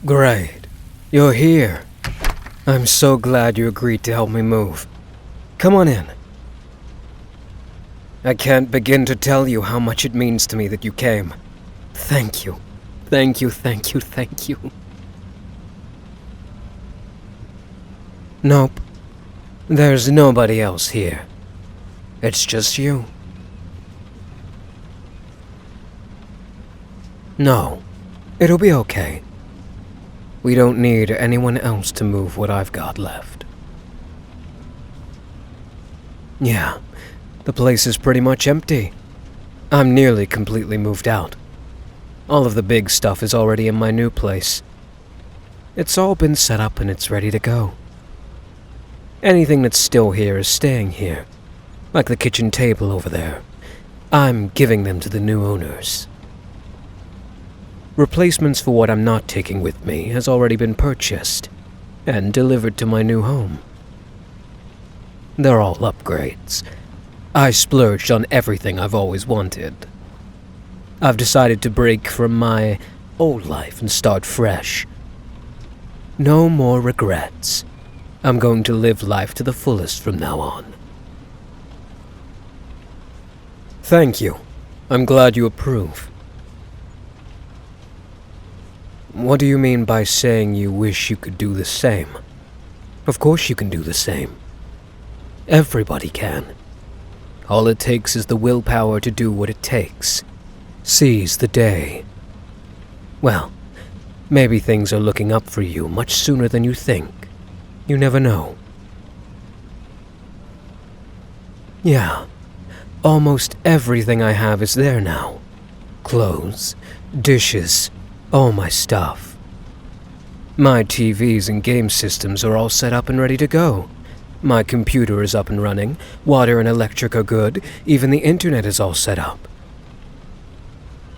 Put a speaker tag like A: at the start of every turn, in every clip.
A: Great. You're here. I'm so glad you agreed to help me move. Come on in. I can't begin to tell you how much it means to me that you came. Thank you. Thank you, thank you, thank you. Nope. There's nobody else here. It's just you. No. It'll be okay. We don't need anyone else to move what I've got left. Yeah, the place is pretty much empty. I'm nearly completely moved out. All of the big stuff is already in my new place. It's all been set up and it's ready to go. Anything that's still here is staying here, like the kitchen table over there. I'm giving them to the new owners. Replacements for what I'm not taking with me has already been purchased and delivered to my new home. They're all upgrades. I splurged on everything I've always wanted. I've decided to break from my old life and start fresh. No more regrets. I'm going to live life to the fullest from now on. Thank you. I'm glad you approve. What do you mean by saying you wish you could do the same? Of course you can do the same. Everybody can. All it takes is the willpower to do what it takes. Seize the day. Well, maybe things are looking up for you much sooner than you think. You never know. Yeah, almost everything I have is there now. Clothes, dishes, all my stuff. My TVs and game systems are all set up and ready to go. My computer is up and running, water and electric are good, even the internet is all set up.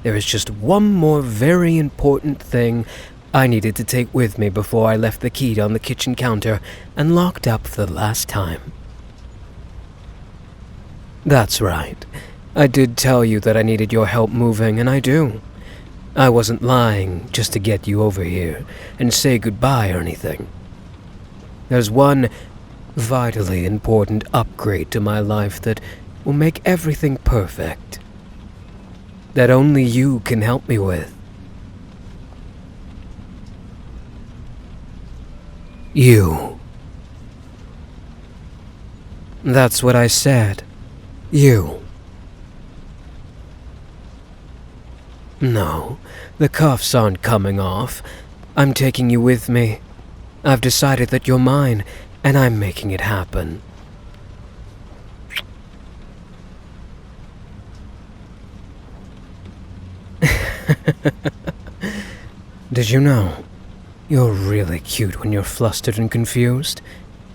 A: There is just one more very important thing I needed to take with me before I left the key on the kitchen counter and locked up for the last time. That's right. I did tell you that I needed your help moving, and I do. I wasn't lying just to get you over here and say goodbye or anything. There's one vitally important upgrade to my life that will make everything perfect. That only you can help me with. You. That's what I said. You. No, the cuffs aren't coming off. I'm taking you with me. I've decided that you're mine, and I'm making it happen. Did you know? You're really cute when you're flustered and confused.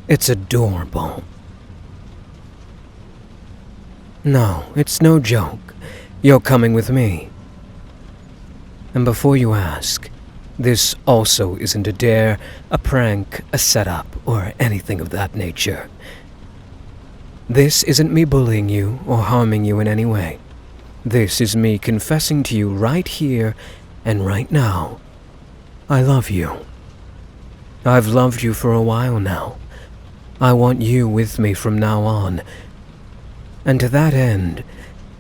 A: It's adorable. No, it's no joke. You're coming with me. And before you ask, this also isn't a dare, a prank, a setup, or anything of that nature. This isn't me bullying you or harming you in any way. This is me confessing to you right here and right now. I love you. I've loved you for a while now. I want you with me from now on. And to that end,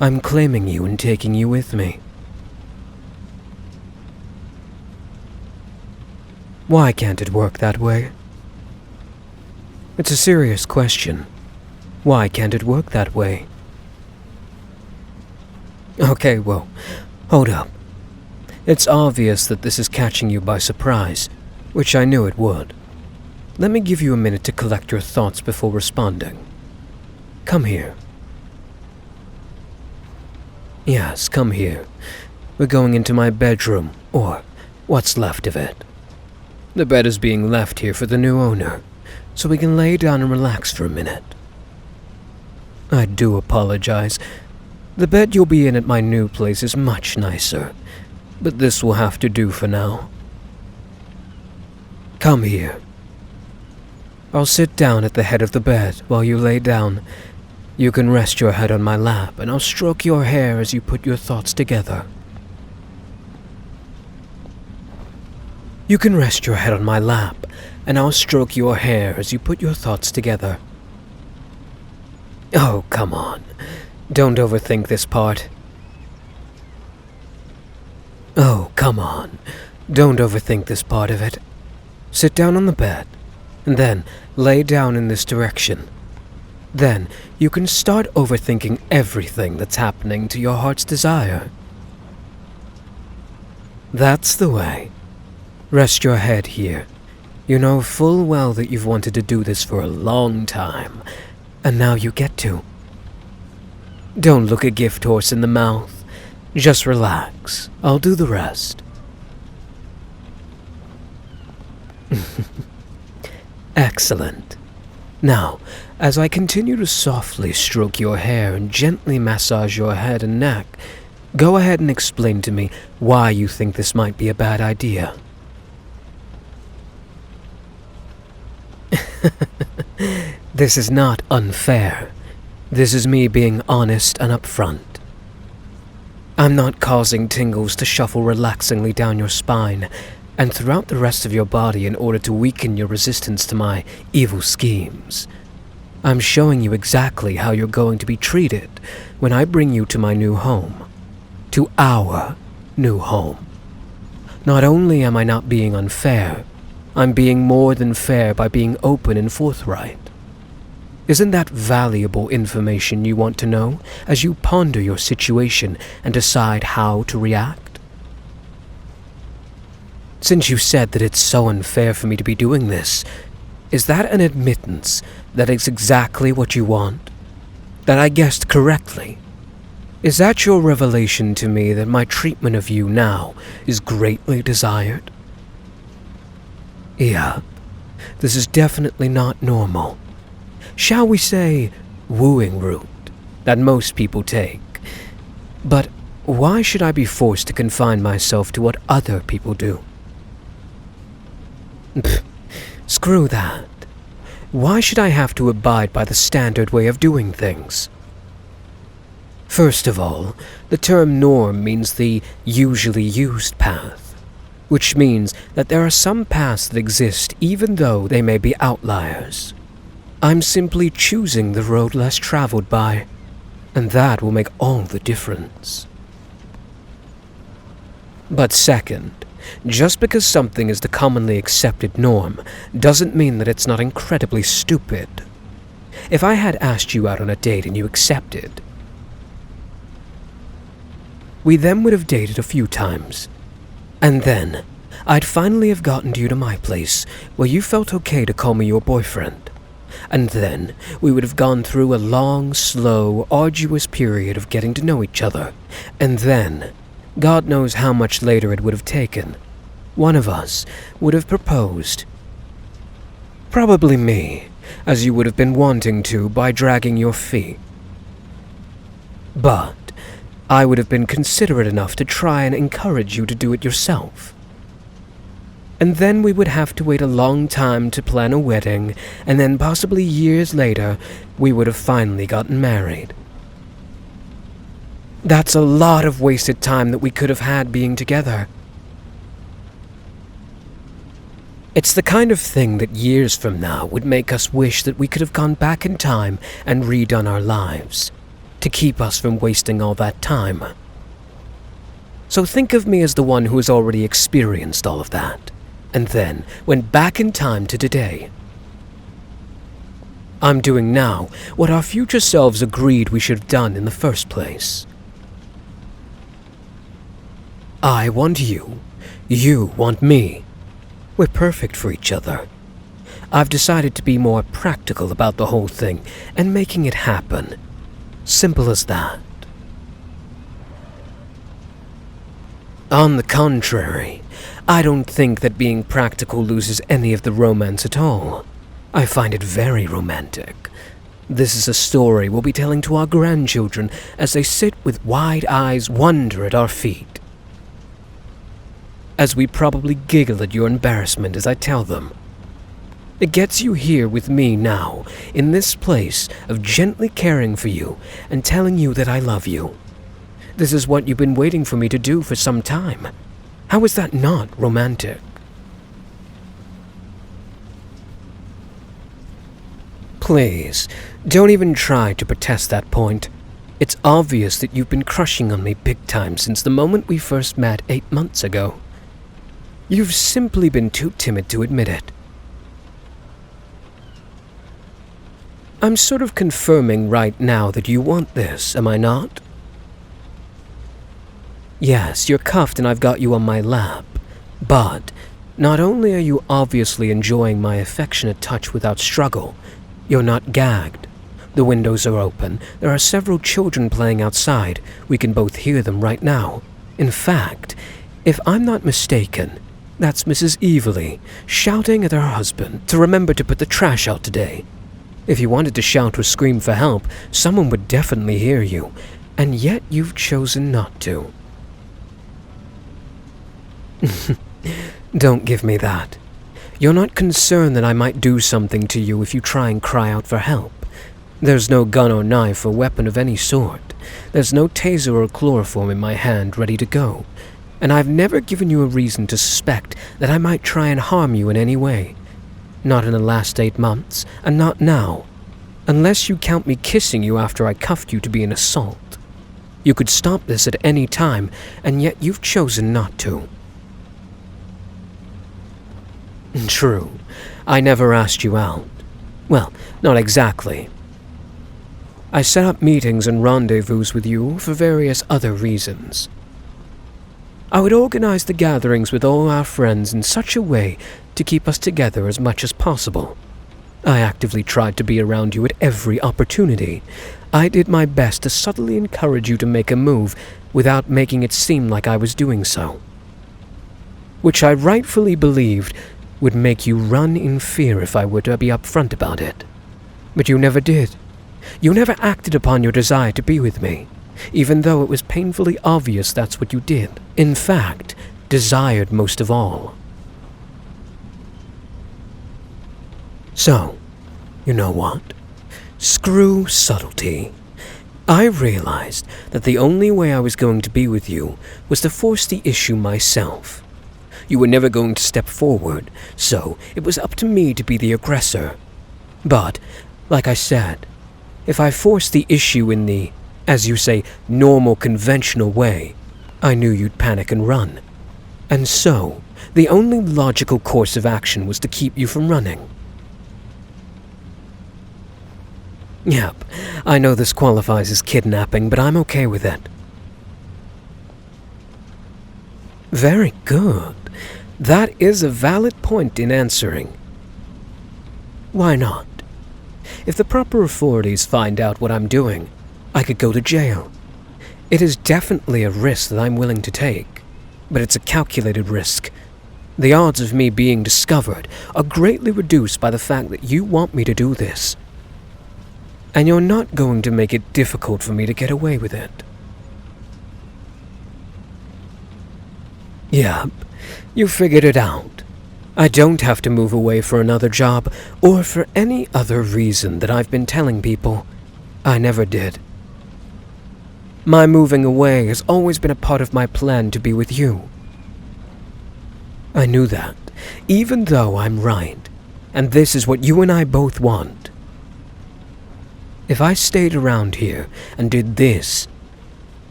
A: I'm claiming you and taking you with me. Why can't it work that way? It's a serious question. Why can't it work that way? Okay, well, hold up. It's obvious that this is catching you by surprise, which I knew it would. Let me give you a minute to collect your thoughts before responding. Come here. Yes, come here. We're going into my bedroom, or what's left of it. The bed is being left here for the new owner, so we can lay down and relax for a minute. I do apologize. The bed you'll be in at my new place is much nicer, but this will have to do for now. Come here. I'll sit down at the head of the bed while you lay down. You can rest your head on my lap, and I'll stroke your hair as you put your thoughts together. You can rest your head on my lap, and I'll stroke your hair as you put your thoughts together. Oh, come on. Don't overthink this part. Oh, come on. Don't overthink this part of it. Sit down on the bed, and then lay down in this direction. Then you can start overthinking everything that's happening to your heart's desire. That's the way. Rest your head here. You know full well that you've wanted to do this for a long time, and now you get to. Don't look a gift horse in the mouth. Just relax. I'll do the rest. Excellent. Now, as I continue to softly stroke your hair and gently massage your head and neck, go ahead and explain to me why you think this might be a bad idea. This is not unfair. This is me being honest and upfront. I'm not causing tingles to shuffle relaxingly down your spine and throughout the rest of your body in order to weaken your resistance to my evil schemes. I'm showing you exactly how you're going to be treated when I bring you to my new home. To our new home. Not only am I not being unfair, I'm being more than fair by being open and forthright. Isn't that valuable information you want to know as you ponder your situation and decide how to react? Since you said that it's so unfair for me to be doing this, is that an admittance that it's exactly what you want? That I guessed correctly? Is that your revelation to me that my treatment of you now is greatly desired? Yeah, this is definitely not normal. Shall we say, wooing route that most people take. But why should I be forced to confine myself to what other people do? Pfft, screw that. Why should I have to abide by the standard way of doing things? First of all, the term norm means the usually used path, which means that there are some paths that exist even though they may be outliers. I'm simply choosing the road less traveled by, and that will make all the difference. But second, just because something is the commonly accepted norm doesn't mean that it's not incredibly stupid. If I had asked you out on a date and you accepted, we then would have dated a few times, and then I'd finally have gotten you to my place where you felt okay to call me your boyfriend. And then we would have gone through a long, slow, arduous period of getting to know each other. And then, God knows how much later it would have taken, one of us would have proposed. Probably me, as you would have been wanting to by dragging your feet. But I would have been considerate enough to try and encourage you to do it yourself. And then we would have to wait a long time to plan a wedding, and then possibly years later, we would have finally gotten married. That's a lot of wasted time that we could have had being together. It's the kind of thing that years from now would make us wish that we could have gone back in time and redone our lives, to keep us from wasting all that time. So think of me as the one who has already experienced all of that, and then went back in time to today. I'm doing now what our future selves agreed we should have done in the first place. I want you. You want me. We're perfect for each other. I've decided to be more practical about the whole thing and making it happen. Simple as that. On the contrary, I don't think that being practical loses any of the romance at all. I find it very romantic. This is a story we'll be telling to our grandchildren as they sit with wide eyes wonder at our feet. As we probably giggle at your embarrassment as I tell them. It gets you here with me now, in this place of gently caring for you and telling you that I love you. This is what you've been waiting for me to do for some time. How is that not romantic? Please, don't even try to protest that point. It's obvious that you've been crushing on me big time since the moment we first met 8 months ago. You've simply been too timid to admit it. I'm sort of confirming right now that you want this, am I not? Yes, you're cuffed and I've got you on my lap. But not only are you obviously enjoying my affectionate touch without struggle, you're not gagged. The windows are open. There are several children playing outside. We can both hear them right now. In fact, if I'm not mistaken, that's Mrs. Evely shouting at her husband to remember to put the trash out today. If you wanted to shout or scream for help, someone would definitely hear you, and yet you've chosen not to. Don't give me that. You're not concerned that I might do something to you if you try and cry out for help. There's no gun or knife or weapon of any sort. There's no taser or chloroform in my hand ready to go. And I've never given you a reason to suspect that I might try and harm you in any way. Not in the last 8 months, and not now. Unless you count me kissing you after I cuffed you to be an assault. You could stop this at any time, and yet you've chosen not to. True, I never asked you out. Well, not exactly. I set up meetings and rendezvous with you for various other reasons. I would organize the gatherings with all our friends in such a way to keep us together as much as possible. I actively tried to be around you at every opportunity. I did my best to subtly encourage you to make a move without making it seem like I was doing so. Which I rightfully believed would make you run in fear if I were to be upfront about it. But you never did. You never acted upon your desire to be with me, even though it was painfully obvious that's what you did. In fact, desired most of all. So, you know what? Screw subtlety. I realized that the only way I was going to be with you was to force the issue myself. You were never going to step forward, so it was up to me to be the aggressor. But, like I said, if I forced the issue in the, as you say, normal conventional way, I knew you'd panic and run. And so, the only logical course of action was to keep you from running. Yep, I know this qualifies as kidnapping, but I'm okay with it. Very good. That is a valid point in answering. Why not? If the proper authorities find out what I'm doing, I could go to jail. It is definitely a risk that I'm willing to take, but it's a calculated risk. The odds of me being discovered are greatly reduced by the fact that you want me to do this. And you're not going to make it difficult for me to get away with it. Yep, you figured it out. I don't have to move away for another job or for any other reason that I've been telling people. I never did. My moving away has always been a part of my plan to be with you. I knew that, even though I'm right, and this is what you and I both want. If I stayed around here and did this,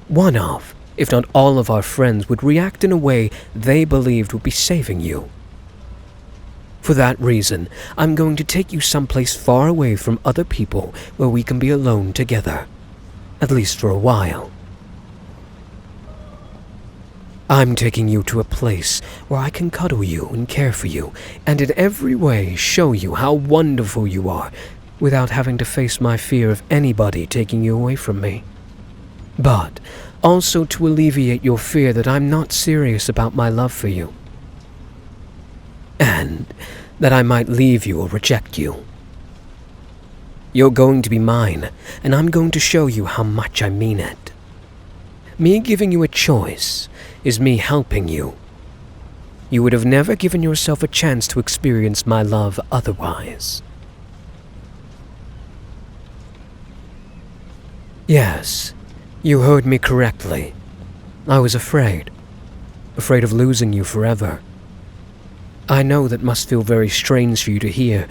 A: one of, if not all of our friends would react in a way they believed would be saving you. For that reason, I'm going to take you someplace far away from other people where we can be alone together, at least for a while. I'm taking you to a place where I can cuddle you and care for you, and in every way show you how wonderful you are, without having to face my fear of anybody taking you away from me. But also to alleviate your fear that I'm not serious about my love for you. And that I might leave you or reject you. You're going to be mine, and I'm going to show you how much I mean it. Me giving you a choice is me helping you. You would have never given yourself a chance to experience my love otherwise. Yes, you heard me correctly. I was afraid. Afraid of losing you forever. I know that must feel very strange for you to hear,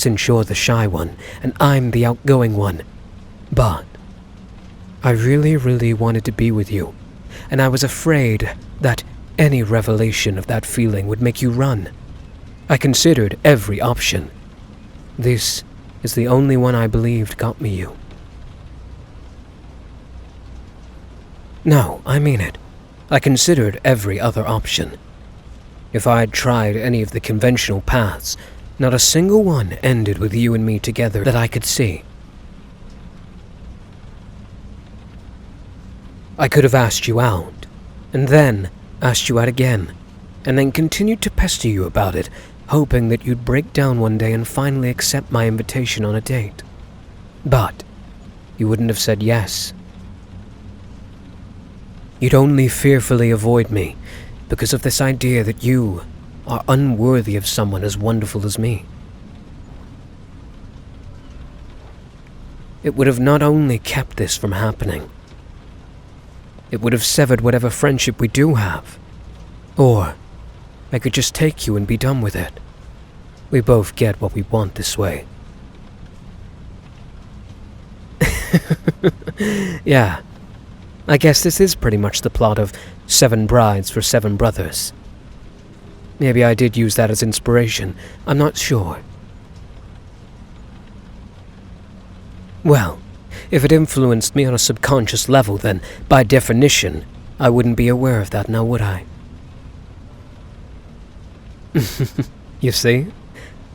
A: since you're the shy one and I'm the outgoing one. But I really wanted to be with you, and I was afraid that any revelation of that feeling would make you run. I considered every option. This is the only one I believed got me you. No, I mean it. I considered every other option. If I'd tried any of the conventional paths, not a single one ended with you and me together that I could see. I could have asked you out, and then asked you out again, and then continued to pester you about it, hoping that you'd break down one day and finally accept my invitation on a date. But you wouldn't have said yes. You'd only fearfully avoid me because of this idea that you are unworthy of someone as wonderful as me. It would have not only kept this from happening, it would have severed whatever friendship we do have. Or I could just take you and be done with it. We both get what we want this way. Yeah, I guess this is pretty much the plot of 7 Brides for 7 Brothers. Maybe I did use that as inspiration, I'm not sure. Well, if it influenced me on a subconscious level, then, by definition, I wouldn't be aware of that now, would I? You see?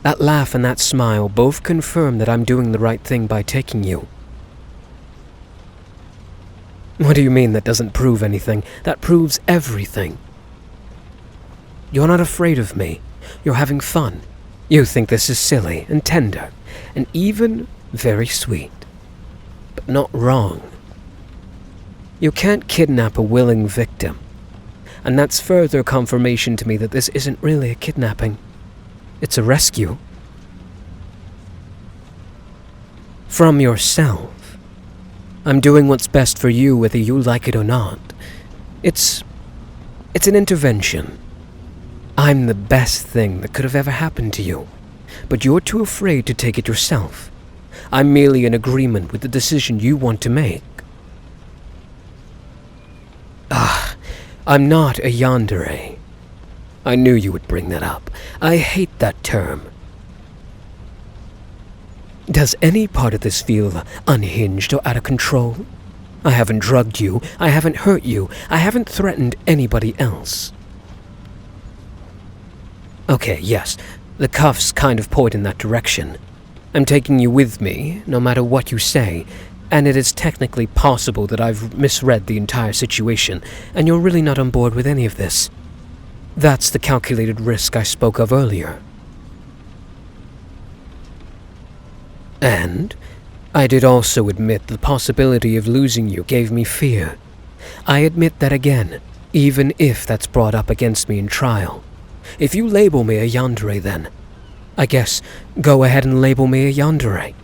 A: That laugh and that smile both confirm that I'm doing the right thing by taking you. What do you mean that doesn't prove anything? That proves everything. You're not afraid of me. You're having fun. You think this is silly and tender, and even very sweet. But not wrong. You can't kidnap a willing victim. And that's further confirmation to me that this isn't really a kidnapping. It's a rescue. From yourself. I'm doing what's best for you whether you like it or not. It's an intervention. I'm the best thing that could have ever happened to you, but you're too afraid to take it yourself. I'm merely in agreement with the decision you want to make. I'm not a yandere. I knew you would bring that up. I hate that term. Does any part of this feel unhinged or out of control? I haven't drugged you, I haven't hurt you, I haven't threatened anybody else. Okay, yes, the cuffs kind of point in that direction. I'm taking you with me, no matter what you say, and it is technically possible that I've misread the entire situation, and you're really not on board with any of this. That's the calculated risk I spoke of earlier. And I did also admit the possibility of losing you gave me fear. I admit that again, even if that's brought up against me in trial. If you label me a yandere then, I guess go ahead and label me a yandere.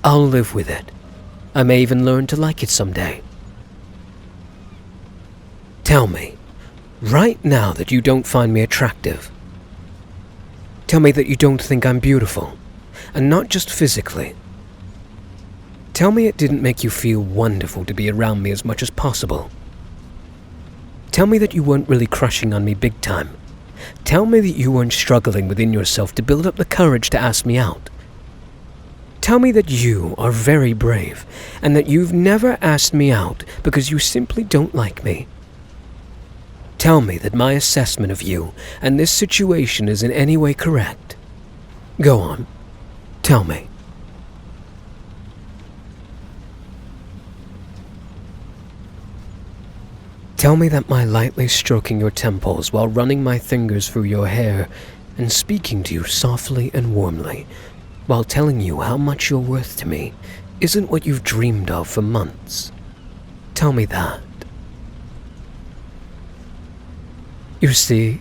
A: I'll live with it. I may even learn to like it someday. Tell me, right now, that you don't find me attractive. Tell me that you don't think I'm beautiful, and not just physically. Tell me it didn't make you feel wonderful to be around me as much as possible. Tell me that you weren't really crushing on me big time. Tell me that you weren't struggling within yourself to build up the courage to ask me out. Tell me that you are very brave, and that you've never asked me out because you simply don't like me. Tell me that my assessment of you and this situation is in any way correct. Go on, tell me. Tell me that my lightly stroking your temples while running my fingers through your hair and speaking to you softly and warmly, while telling you how much you're worth to me, isn't what you've dreamed of for months. Tell me that. You see,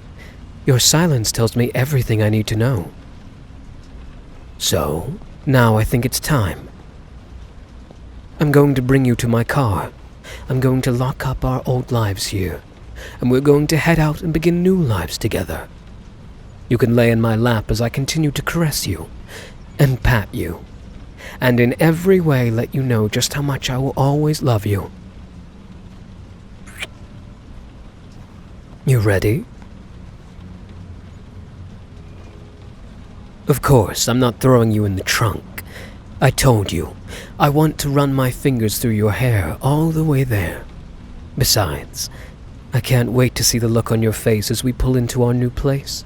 A: your silence tells me everything I need to know. So, now I think it's time. I'm going to bring you to my car. I'm going to lock up our old lives here, and we're going to head out and begin new lives together. You can lay in my lap as I continue to caress you, and pat you, and in every way let you know just how much I will always love you. You ready? Of course, I'm not throwing you in the trunk. I told you, I want to run my fingers through your hair all the way there. Besides, I can't wait to see the look on your face as we pull into our new place.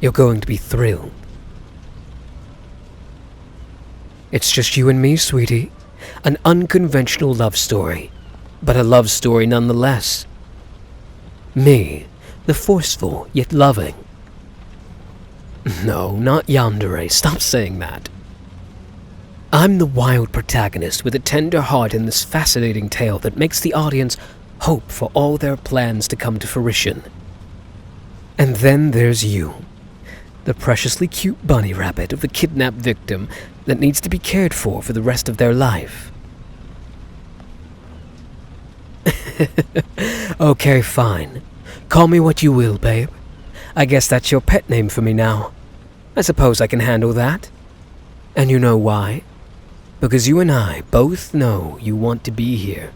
A: You're going to be thrilled. It's just you and me, sweetie. An unconventional love story, but a love story nonetheless. Me, the forceful yet loving. No, not Yandere, stop saying that. I'm the wild protagonist with a tender heart in this fascinating tale that makes the audience hope for all their plans to come to fruition. And then there's you, the preciously cute bunny rabbit of the kidnapped victim that needs to be cared for the rest of their life. Okay, fine. Call me what you will, babe. I guess that's your pet name for me now. I suppose I can handle that. And you know why? Because you and I both know you want to be here.